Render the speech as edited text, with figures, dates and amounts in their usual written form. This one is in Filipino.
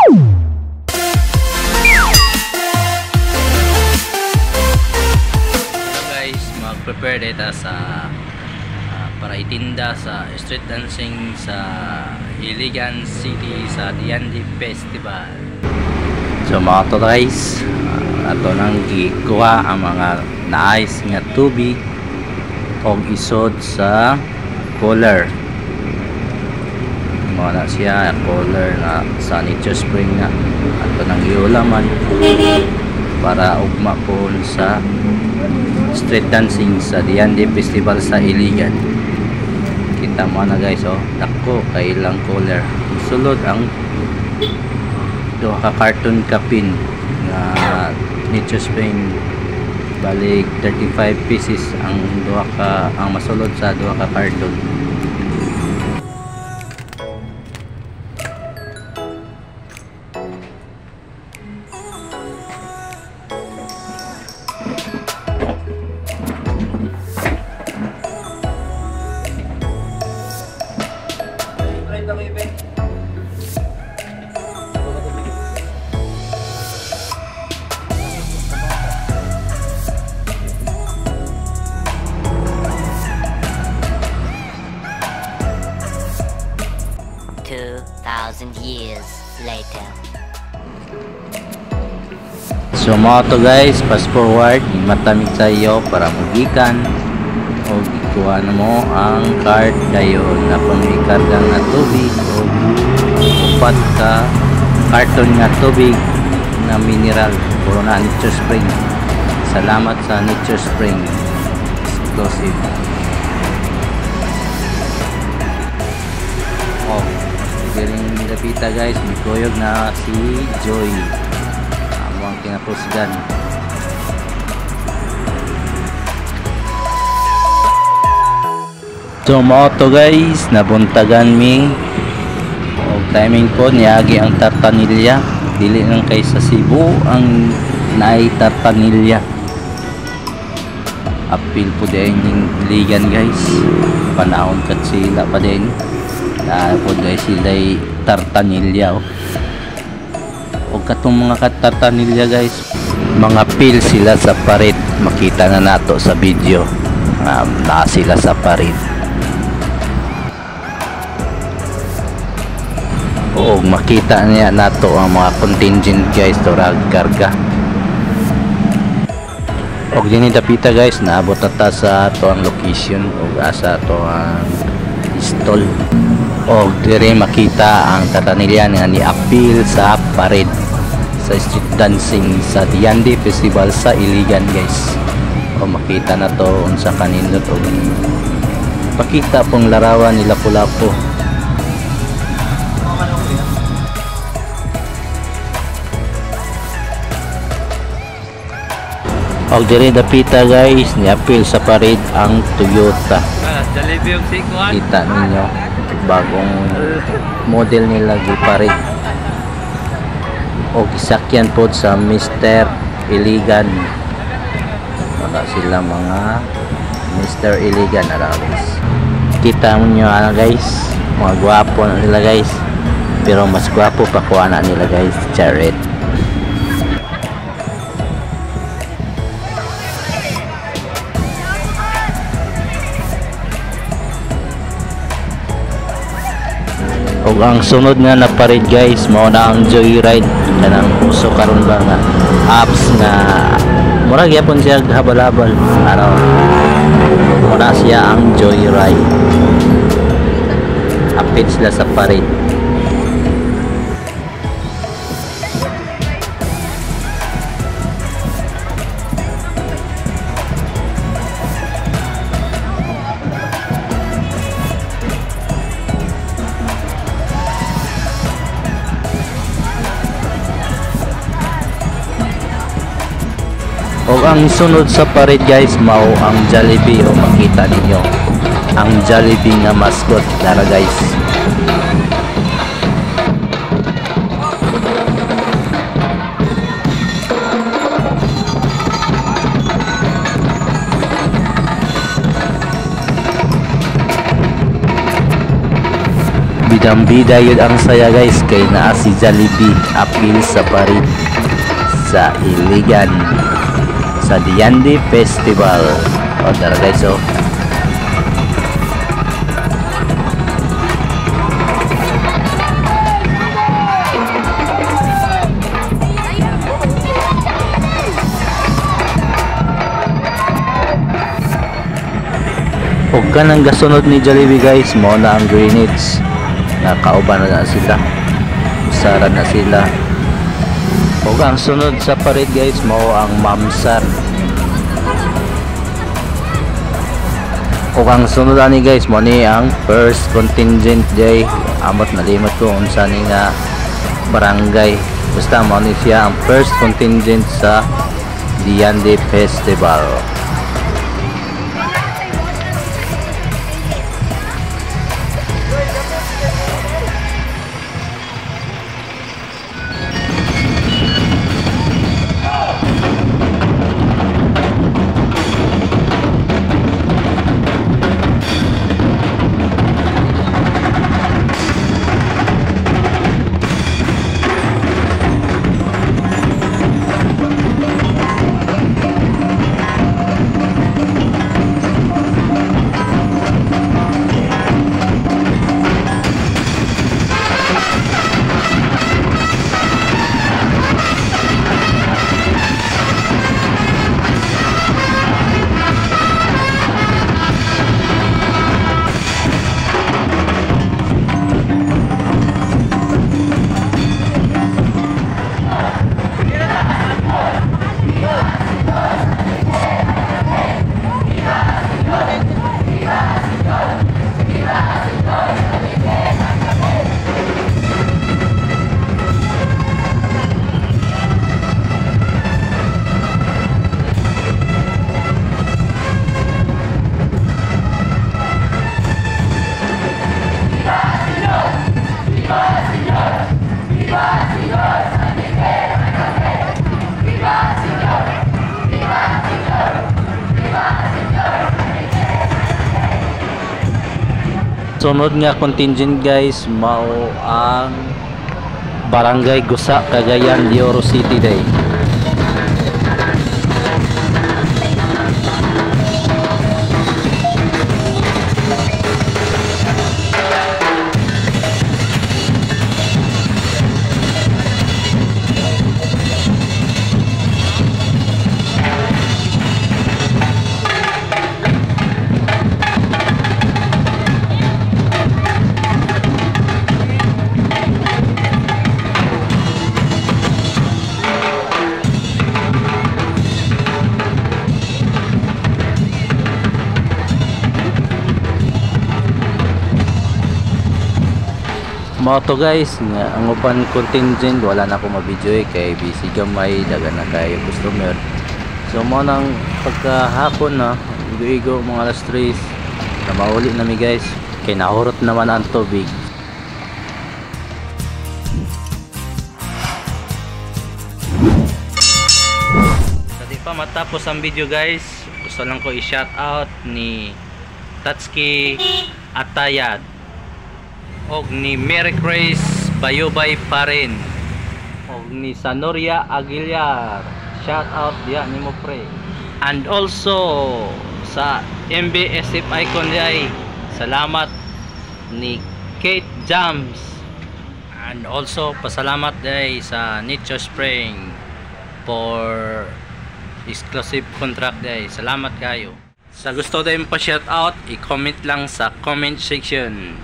Guys, mag-prepare data sa para itinda sa street dancing sa Iligan City sa Diandi Festival. So mga to guys, ato nang gikuha ang mga naayos nga tubig og isod sa cooler. Mga na siya cooler na sa Nature Spring na ato nang iulaman para ugma po sa street dancing sa Diandi Festival sa Iligan. Kita mo na guys, oh, dako kay ilang cooler. Sulod ang duha ka carton kapin na Nature Spring, balik 35 pieces ang masulod sa duha ka carton. Years later. So mga to guys, fast forward, matamig tayo para magikan o ikuha na mo ang card dayon na pang-ikarga nga tubig o upat ka carton nga tubig na mineral puro na Nature Spring. Salamat sa Nature Spring exclusive. Galing Lapita guys, may kuyog na si Joy. Amo ang kinapusgan. So mo to guys, nabuntagan mi og timing po niagi ang tartanilya. Dili lang kay sa Cebu ang naay tartanilya. Apil po din yung Iligan guys. Panahon kat sila pa din. Po guys, sila'y tartanilya o katong mga tartanilya guys, mga pil sila sa parit. Makita na nato sa video na sila sa parit o makita niya nato ang mga contingent guys turag karga. Og din dapita guys, naabot na ta sa to ang location o asa to ang stall. O dire makita ang tartanilya nga ni-appeal sa parade sa street dancing sa Diandi Festival sa Iligan guys. O makita na to unsa kanindot o pakita pong larawan ni Lapu-Lapu. O dire dapita guys, ni-appeal sa parade ang Toyota. Kita ninyo bagong model nila giparit o gisakyan po sa Mr. Iligan. Baka sila mga Mr. Iligan guys. Kita nyo guys, mga gwapo na nila guys, pero mas gwapo pa kuha na nila guys, Jared. O ang sunod nga na parade guys, mao na ang Joyride. Kanang uso karon ba nga apps na murag yapon siya habal-habal. Ano, muna siya ang Joyride. Apit sila sa parade. O ang sunod sa parade guys, mao ang Jollibee. O makita ninyo ang Jollibee nga mascot dara guys. bidang-bida yun ang saya guys, kay naa si Jollibee apil sa parit sa Iligan sa Diande Festival. O tara guys, o huwag ka nang gasunod ni Jollibee guys, mo na ang Greenwich, nakauban na sila, usaran na sila. Huwag ang sunod sa parade guys, mo ang Mamsar. Huwag ang sunod ani guys, mo ni ang first contingent day, amot nalimot ko unsa ni nga barangay, basta mo ni siya ang first contingent sa Diande Festival. Sunod nga contingent guys, mao ang Barangay Gusa, Cagayan de Oro City day. Mao to guys, nga ang uban contingent wala na ako mabidyo kay busy gamay, dagan na kayo customer. So mo nang pagkahapon na igo mga alas 3 na mauli nami guys, kay nahurot naman ang tubig. So di pa matapos ang video guys, gusto lang ko i-shout out ni Tatsuki Atayad og ni Mary Grace Bayobay pa rin og ni Sanoria Aguilar, shout out diya nimo pre, and also sa MBSF Icon diay salamat ni Kate Jams, and also pasalamat diay sa Nature Spring for exclusive contract diay, salamat kayo. Sa gusto din pa shout out, i-comment lang sa comment section.